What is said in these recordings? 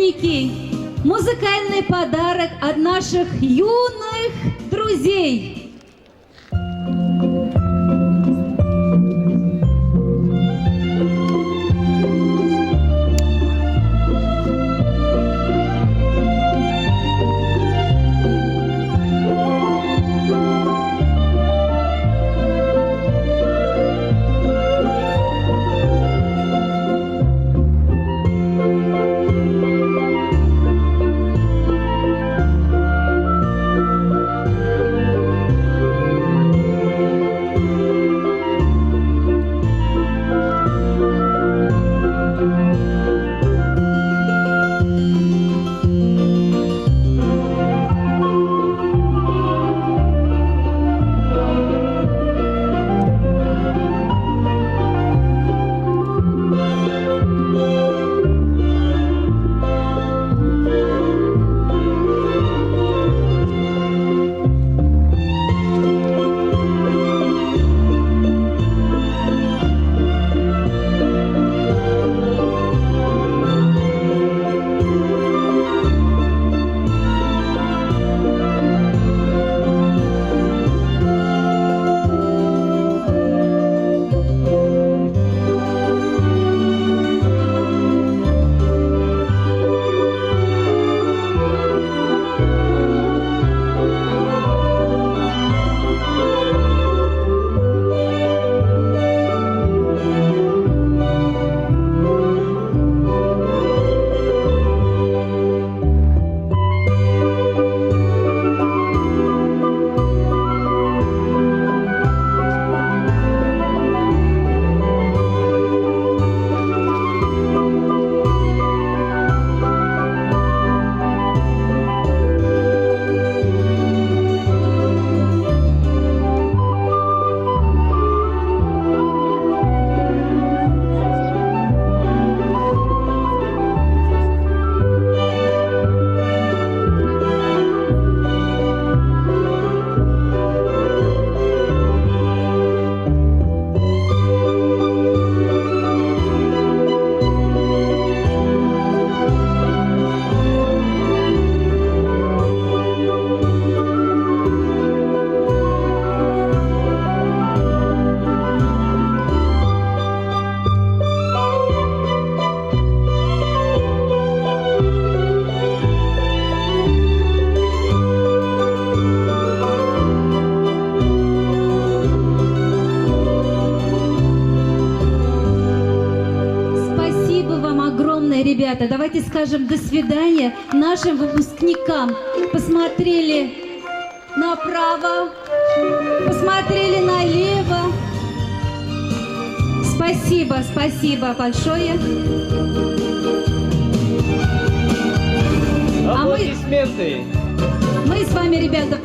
выпускники, музыкальный подарок от наших юных друзей. Ребята, давайте скажем до свидания нашим выпускникам. Посмотрели направо, посмотрели налево. Спасибо, спасибо большое. Аплодисменты. Мы с вами, ребята,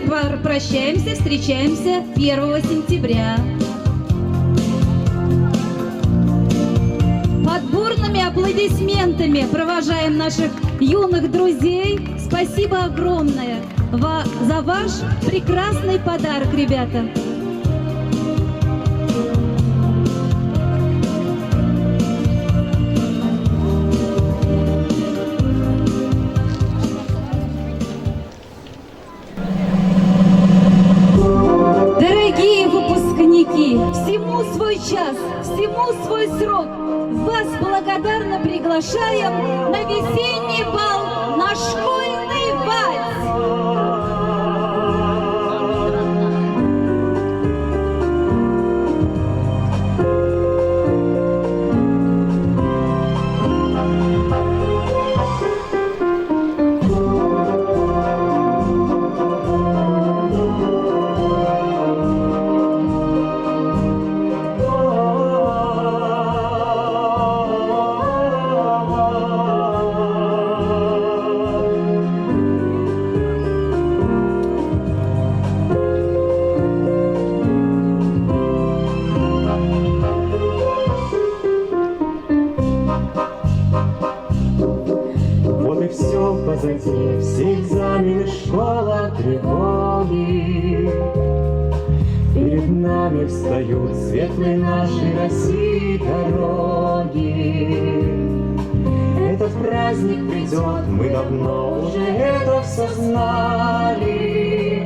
прощаемся, встречаемся 1 сентября. Под бурными аплодисментами провожаем наших юных друзей. Спасибо огромное за ваш прекрасный подарок, ребята. Дорогие выпускники, всему свой час, всему свой срок. Вас благодарно приглашаем на весенний бал, на школьный вальс. позади, все экзамены, школа тревоги. Перед нами встают светлые нашей России дороги. Это этот праздник придет, мы давно уже это все знали.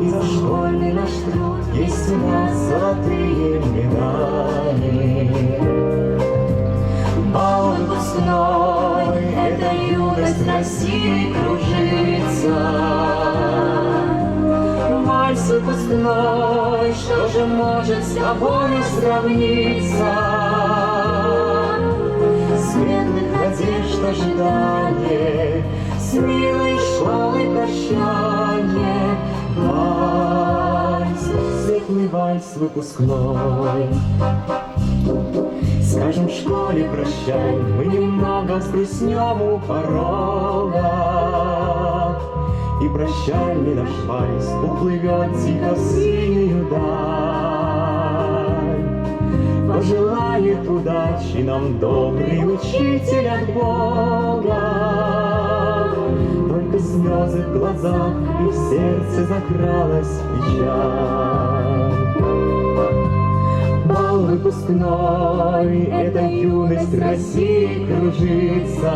И за школьный наш труд есть у нас золотые медали. Бал выпускной, эта юность России кружится. Вальс выпускной, что же может с тобою сравниться? Светлых надежд ожидание, с милой школой прощание. Вальс, светлый вальс выпускной. Скажем в школе прощай, мы немного взгрустнем у порога. И прощальный наш вальс уплывет тихо в синюю даль. Пожелает удачи нам добрый учитель от Бога. Только слезы в глазах и в сердце закралась печаль. Бал выпускной, эта юность России кружится.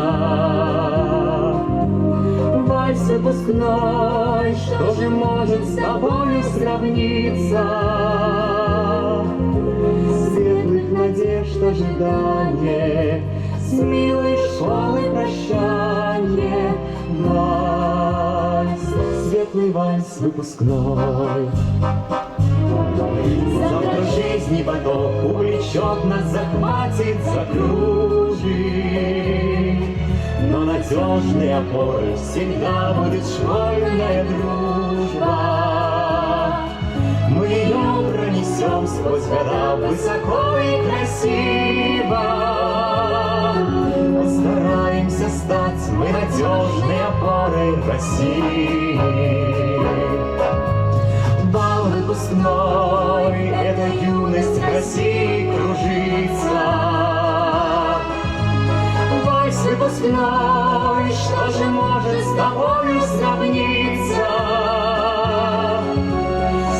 Вальс выпускной, что же может с тобою сравниться? Светлых надежд ожидание, с милой школой прощание. Вальс, светлый вальс выпускной. Завтра жизни поток увлечет нас, захватит, закружит. Но надежной опорой всегда будет школьная дружба. Мы ее пронесем сквозь года высоко и красиво. Постараемся стать мы надежной опорой России. Бал выпускной, эта юность России кружится. Вальс выпускной, что же может с тобою сравниться?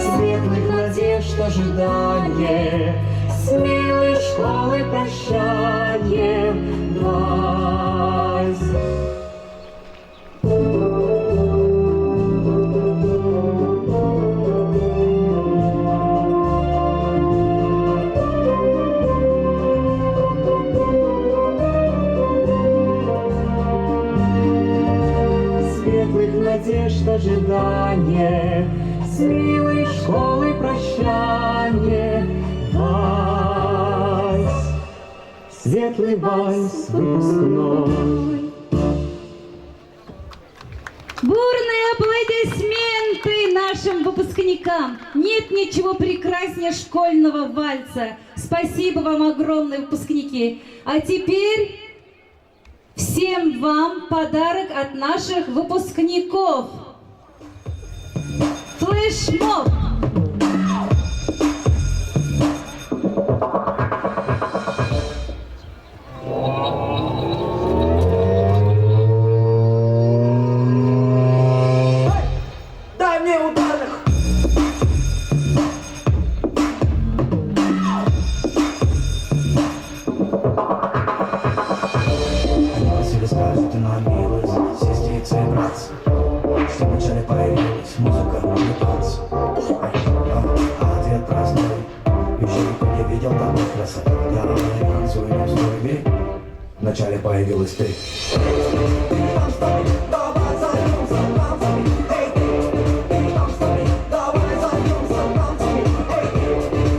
Светлых надежд ожидание, с милой школой прощание. Вальс. Надежд ожидание, с милой школой прощание. Вальс, светлый вальс выпускной. Бурные аплодисменты нашим выпускникам! Нет ничего прекраснее школьного вальса. Спасибо вам огромное, выпускники. А теперь всем вам подарок от наших выпускников. Флешмоб! Дай мне ударных! Просили сказать, ты на милость, сестрица и братцы. Что вначале появилась музыка, не танцы. А ответ простой. Еще никто не видел такой красоты. Я танцую не в судьбе. Вначале появилась ты. Давай займемся танцами. Эй, ты там с нами. Давай займемся танцами. Эй,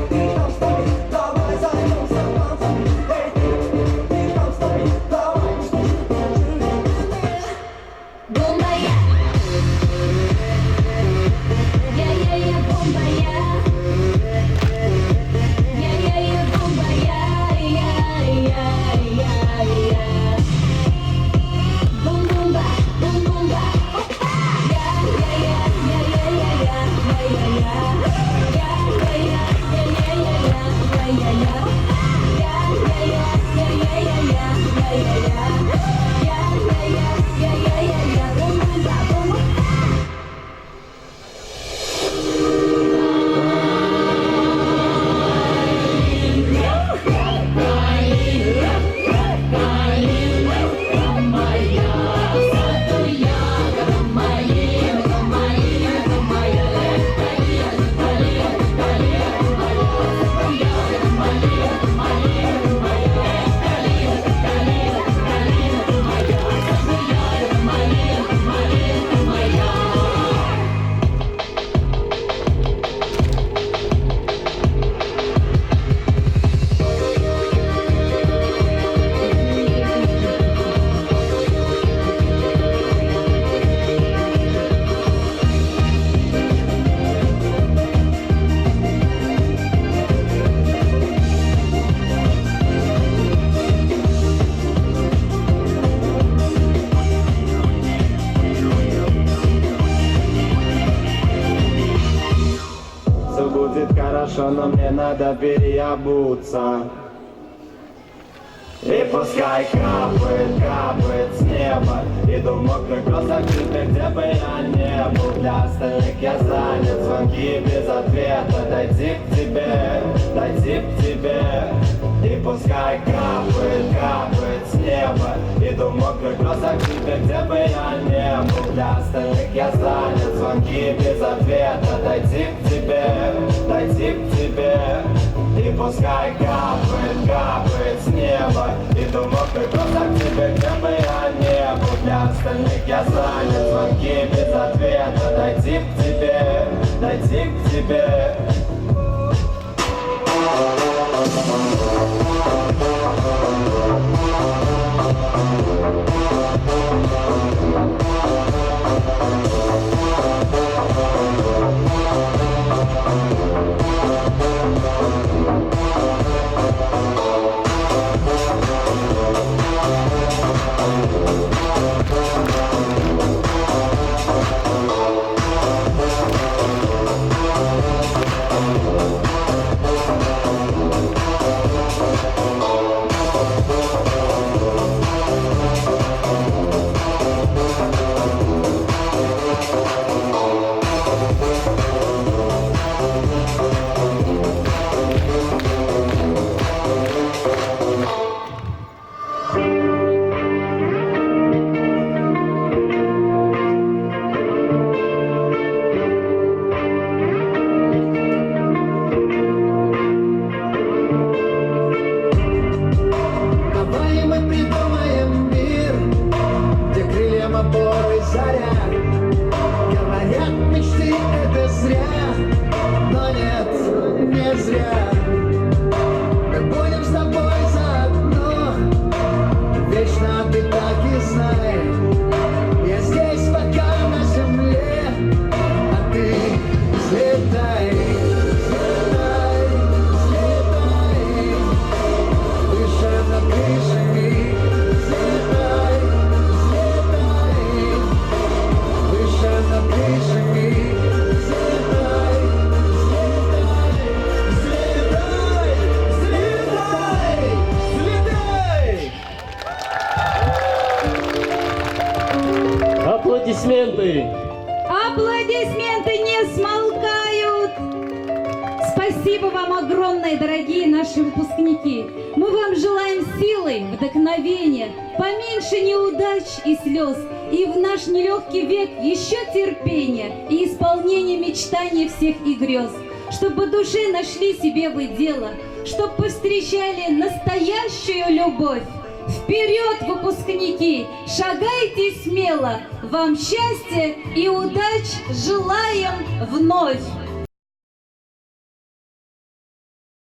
ты там с нами. Давай займемся танцами. Эй, ты там с нами. Давай. Бомбая, я бомбая, я бомбая, я. Бум-бумба, бум хорошо, но мне надо переобуться. И пускай капает, капает с неба. Иду в мокрых кроссах теперь, где бы я не был. Для остальных я занят, звонки без ответа. Дойти к тебе, дойти к тебе. И пускай капает, капает с неба. Иду в мокрых кроссах теперь, где бы я не был. Для остальных я занят, звонки без ответа. Дойти к тебе, дойти к тебе. И пускай капает, капает с неба. Иду в мокрых кроссах теперь, где бы я не был. Для остальных я занят, звонки без ответа. Дойти к тебе, дойти к тебе. Давай мы придумаем мир, где крыльям опоры заря. Говорят, мечты это зря, но нет, не зря. Мы будем с тобой заодно, вечно ты так и знай. Я здесь пока на земле, а ты взлетай. Взлетай, взлетай, выше над крышами. Взлетай, взлетай, выше над крышами. Взлетай, взлетай, взлетай, взлетай, взлетай. Аплодисменты! Аплодисменты не смолкают! Спасибо вам огромное, дорогие наши выпускники! Мы вам желаем силы, вдохновения, поменьше неудач и слез, и в наш нелегкий век еще терпения и исполнения мечтаний всех и грез, чтобы душе нашли себе вы дело, чтоб повстречали настоящую любовь. Вперед, выпускники! Шагайте смело! Вам счастья и удач желаем вновь!